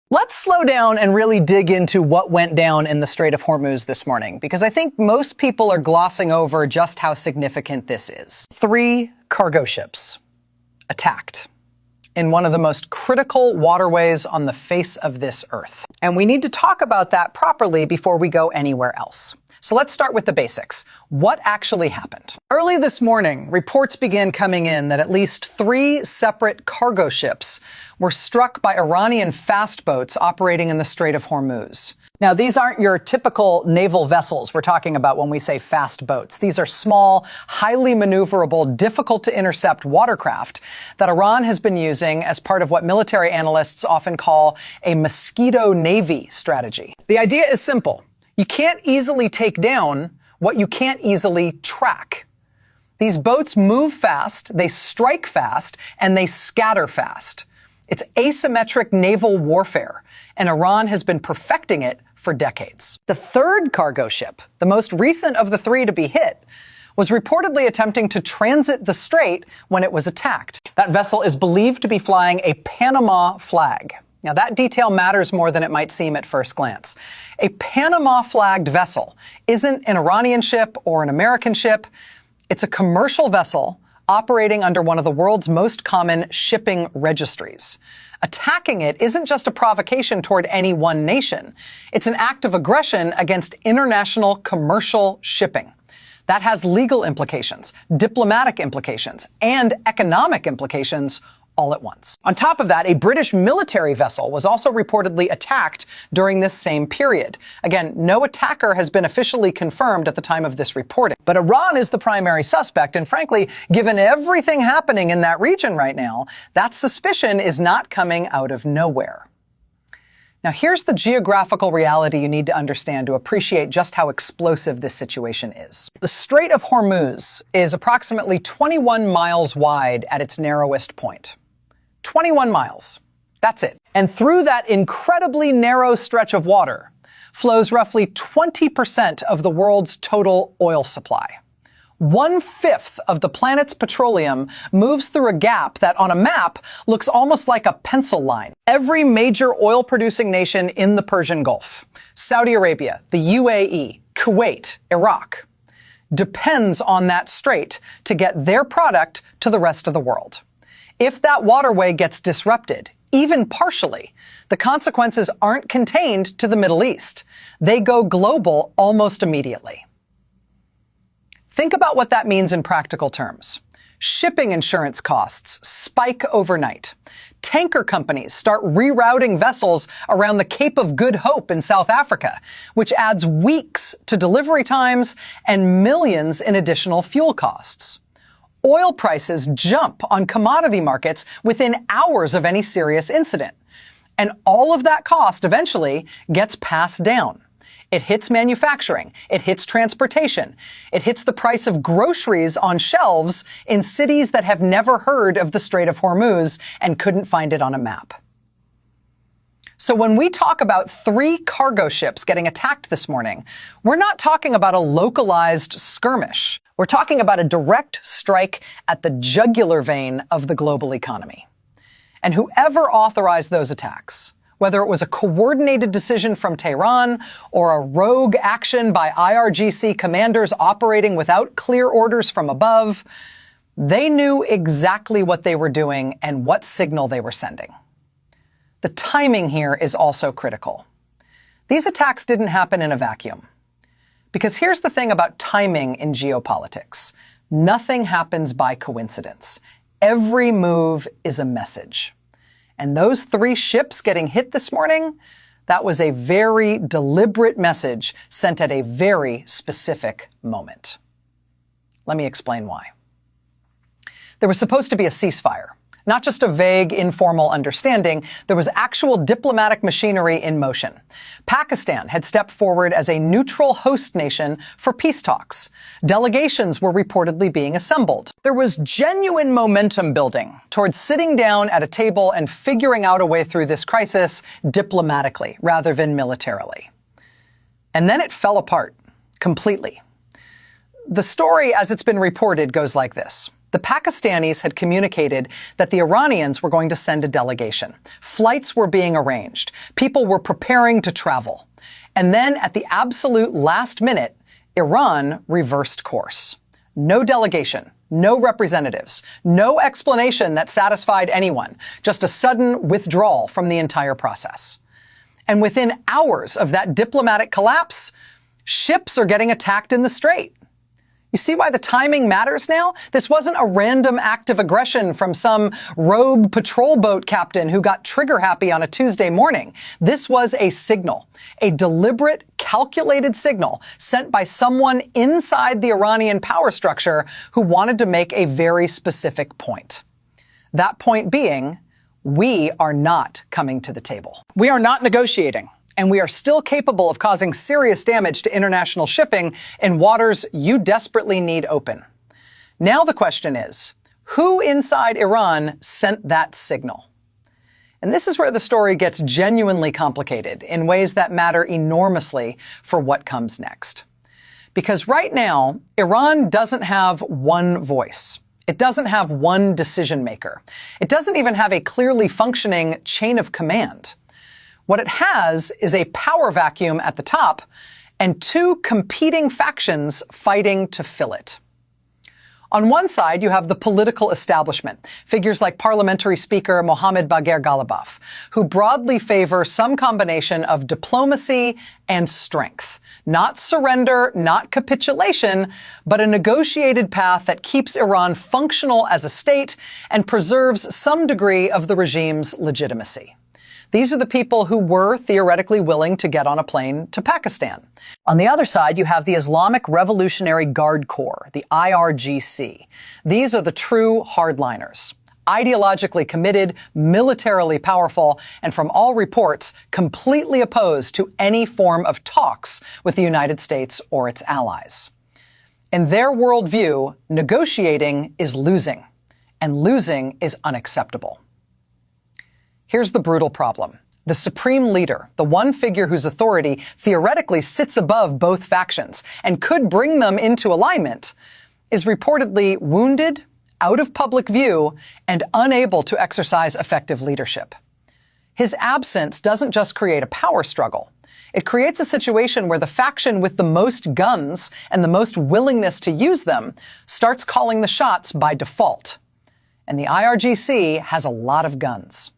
Let's slow down and really dig into what went down in the Strait of Hormuz this morning, because I think most people are glossing over just how significant this is. 3 cargo ships attacked in one of the most critical waterways on the face of this earth. And we need to talk about that properly before we go anywhere else. So let's start with the basics. What actually happened? Early this morning, reports began coming in that at least 3 separate cargo ships were struck by Iranian fast boats operating in the Strait of Hormuz. Now, these aren't your typical naval vessels we're talking about when we say fast boats. These are small, highly maneuverable, difficult to intercept watercraft that Iran has been using as part of what military analysts often call a mosquito navy strategy. The idea is simple. You can't easily take down what you can't easily track. These boats move fast, they strike fast, and they scatter fast. It's asymmetric naval warfare, and Iran has been perfecting it for decades. The 3rd cargo ship, the most recent of the 3 to be hit, was reportedly attempting to transit the strait when it was attacked. That vessel is believed to be flying a Panama flag. Now, that detail matters more than it might seem at first glance. A Panama-flagged vessel isn't an Iranian ship or an American ship. It's a commercial vessel operating under one of the world's most common shipping registries. Attacking it isn't just a provocation toward any one nation. It's an act of aggression against international commercial shipping. That has legal implications, diplomatic implications, and economic implications all at once. On top of that, a British military vessel was also reportedly attacked during this same period. Again, no attacker has been officially confirmed at the time of this reporting. But Iran is the primary suspect, and frankly, given everything happening in that region right now, that suspicion is not coming out of nowhere. Now, here's the geographical reality you need to understand to appreciate just how explosive this situation is. The Strait of Hormuz is approximately 21 miles wide at its narrowest point. 21 miles. That's it. And through that incredibly narrow stretch of water flows roughly 20% of the world's total oil supply. 1/5 of the planet's petroleum moves through a gap that on a map looks almost like a pencil line. Every major oil-producing nation in the Persian Gulf, Saudi Arabia, the UAE, Kuwait, Iraq, depends on that strait to get their product to the rest of the world. If that waterway gets disrupted, even partially, the consequences aren't contained to the Middle East. They go global almost immediately. Think about what that means in practical terms. Shipping insurance costs spike overnight. Tanker companies start rerouting vessels around the Cape of Good Hope in South Africa, which adds weeks to delivery times and millions in additional fuel costs. Oil prices jump on commodity markets within hours of any serious incident. And all of that cost eventually gets passed down. It hits manufacturing, it hits transportation, it hits the price of groceries on shelves in cities that have never heard of the Strait of Hormuz and couldn't find it on a map. So when we talk about 3 cargo ships getting attacked this morning, we're not talking about a localized skirmish. We're talking about a direct strike at the jugular vein of the global economy. And whoever authorized those attacks, whether it was a coordinated decision from Tehran or a rogue action by IRGC commanders operating without clear orders from above, they knew exactly what they were doing and what signal they were sending. The timing here is also critical. These attacks didn't happen in a vacuum. Because here's the thing about timing in geopolitics. Nothing happens by coincidence. Every move is a message. And those 3 ships getting hit this morning, that was a very deliberate message sent at a very specific moment. Let me explain why. There was supposed to be a ceasefire. Not just a vague, informal understanding, there was actual diplomatic machinery in motion. Pakistan had stepped forward as a neutral host nation for peace talks. Delegations were reportedly being assembled. There was genuine momentum building towards sitting down at a table and figuring out a way through this crisis diplomatically rather than militarily. And then it fell apart completely. The story, as it's been reported, goes like this. The Pakistanis had communicated that the Iranians were going to send a delegation. Flights were being arranged. People were preparing to travel. And then at the absolute last minute, Iran reversed course. No delegation, no representatives, no explanation that satisfied anyone, just a sudden withdrawal from the entire process. And within hours of that diplomatic collapse, ships are getting attacked in the Strait. You see why the timing matters now? This wasn't a random act of aggression from some rogue patrol boat captain who got trigger happy on a Tuesday morning. This was a signal, a deliberate, calculated signal sent by someone inside the Iranian power structure who wanted to make a very specific point. That point being, we are not coming to the table. We are not negotiating. And we are still capable of causing serious damage to international shipping in waters you desperately need open. Now the question is, who inside Iran sent that signal? And this is where the story gets genuinely complicated in ways that matter enormously for what comes next. Because right now, Iran doesn't have one voice. It doesn't have one decision maker. It doesn't even have a clearly functioning chain of command. What it has is a power vacuum at the top and two competing factions fighting to fill it. On one side, you have the political establishment, figures like Parliamentary Speaker Mohammad Bagher Ghalibaf, who broadly favor some combination of diplomacy and strength. Not surrender, not capitulation, but a negotiated path that keeps Iran functional as a state and preserves some degree of the regime's legitimacy. These are the people who were theoretically willing to get on a plane to Pakistan. On the other side, you have the Islamic Revolutionary Guard Corps, the IRGC. These are the true hardliners. Ideologically committed, militarily powerful, and from all reports, completely opposed to any form of talks with the United States or its allies. In their worldview, negotiating is losing, and losing is unacceptable. Here's the brutal problem. The supreme leader, the one figure whose authority theoretically sits above both factions and could bring them into alignment, is reportedly wounded, out of public view, and unable to exercise effective leadership. His absence doesn't just create a power struggle. It creates a situation where the faction with the most guns and the most willingness to use them starts calling the shots by default. And the IRGC has a lot of guns.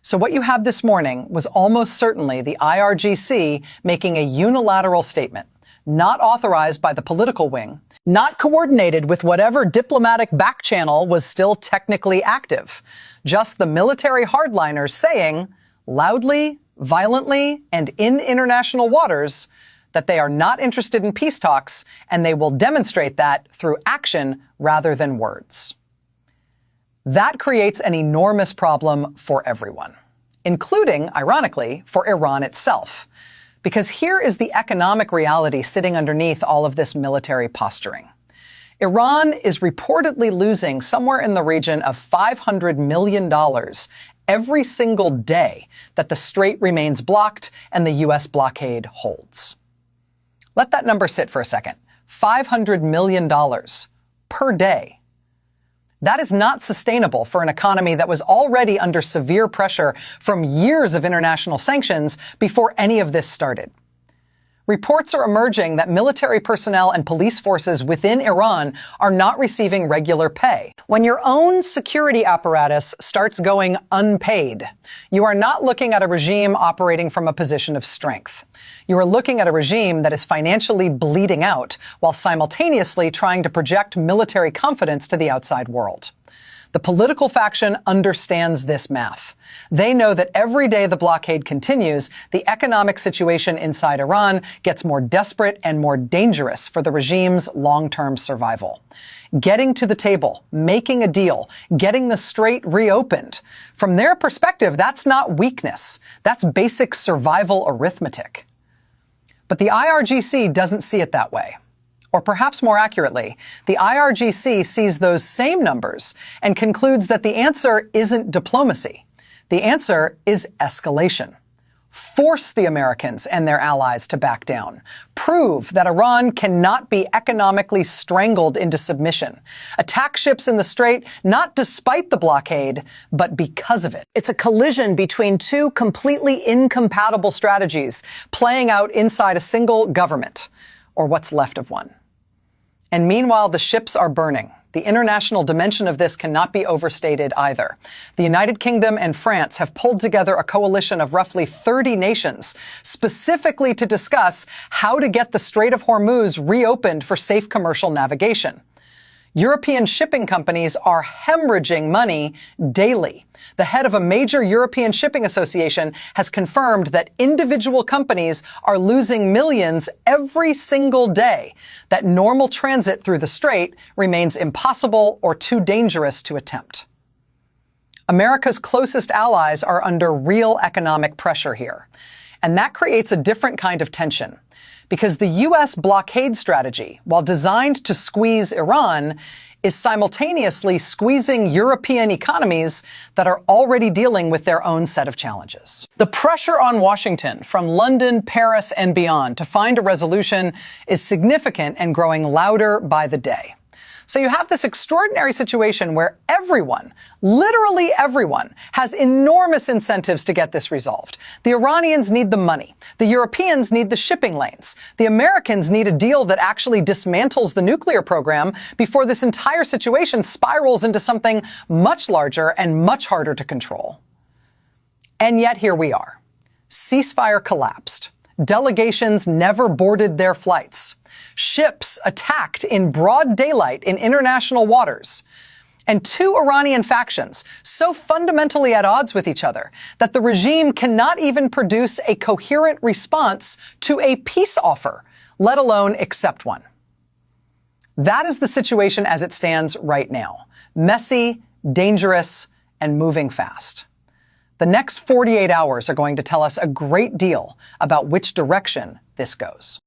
So what you have this morning was almost certainly the IRGC making a unilateral statement, not authorized by the political wing, not coordinated with whatever diplomatic back channel was still technically active, just the military hardliners saying, loudly, violently, and in international waters, that they are not interested in peace talks, and they will demonstrate that through action rather than words. That creates an enormous problem for everyone, including, ironically, for Iran itself. Because here is the economic reality sitting underneath all of this military posturing. Iran is reportedly losing somewhere in the region of $500 million every single day that the Strait remains blocked and the U.S. blockade holds. Let that number sit for a second. $500 million per day. That is not sustainable for an economy that was already under severe pressure from years of international sanctions before any of this started. Reports are emerging that military personnel and police forces within Iran are not receiving regular pay. When your own security apparatus starts going unpaid, you are not looking at a regime operating from a position of strength. You are looking at a regime that is financially bleeding out while simultaneously trying to project military confidence to the outside world. The political faction understands this math. They know that every day the blockade continues, the economic situation inside Iran gets more desperate and more dangerous for the regime's long-term survival. Getting to the table, making a deal, getting the Strait reopened. From their perspective, that's not weakness. That's basic survival arithmetic. But the IRGC doesn't see it that way. Or perhaps more accurately, the IRGC sees those same numbers and concludes that the answer isn't diplomacy. The answer is escalation. Force the Americans and their allies to back down. Prove that Iran cannot be economically strangled into submission. Attack ships in the Strait not despite the blockade, but because of it. It's a collision between two completely incompatible strategies playing out inside a single government, or what's left of one. And meanwhile, the ships are burning. The international dimension of this cannot be overstated either. The United Kingdom and France have pulled together a coalition of roughly 30 nations, specifically to discuss how to get the Strait of Hormuz reopened for safe commercial navigation. European shipping companies are hemorrhaging money daily. The head of a major European shipping association has confirmed that individual companies are losing millions every single day, that normal transit through the strait remains impossible or too dangerous to attempt. America's closest allies are under real economic pressure here, and that creates a different kind of tension. Because the U.S. blockade strategy, while designed to squeeze Iran, is simultaneously squeezing European economies that are already dealing with their own set of challenges. The pressure on Washington from London, Paris, and beyond to find a resolution is significant and growing louder by the day. So you have this extraordinary situation where everyone, literally everyone, has enormous incentives to get this resolved. The Iranians need the money. The Europeans need the shipping lanes. The Americans need a deal that actually dismantles the nuclear program before this entire situation spirals into something much larger and much harder to control. And yet here we are. Ceasefire collapsed. Delegations never boarded their flights. Ships attacked in broad daylight in international waters. And two Iranian factions so fundamentally at odds with each other that the regime cannot even produce a coherent response to a peace offer, let alone accept one. That is the situation as it stands right now. Messy, dangerous, and moving fast. The next 48 hours are going to tell us a great deal about which direction this goes.